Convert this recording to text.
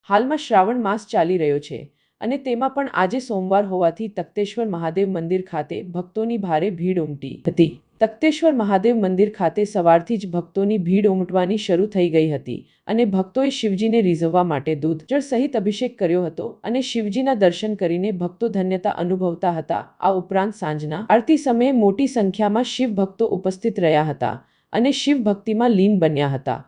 હાલમાં શ્રાવણ માસ ચાલી રહ્યો છે અને તેમાં પણ આજે સોમવાર હોવાથી તખ્તેશ્વર મહાદેવ મંદિર ખાતે ભક્તોની ભારે ભીડ ઉમટી હતી। તખ્તેશ્વર મહાદેવ મંદિર ખાતે સવારથી જ ભક્તોની ભીડ ઉમટવાની શરૂ થઈ ગઈ હતી અને ભક્તોએ શિવજીને રીઝવવા માટે દૂધ જળ સહિત અભિષેક કર્યો હતો અને શિવજીના દર્શન કરીને ભક્તો ધન્યતા અનુભવતા હતા। આ ઉપરાંત સાંજના આરતી સમયે મોટી સંખ્યામાં શિવ ભક્તો ઉપસ્થિત રહ્યા હતા અને શિવ ભક્તિમાં લીન બન્યા હતા।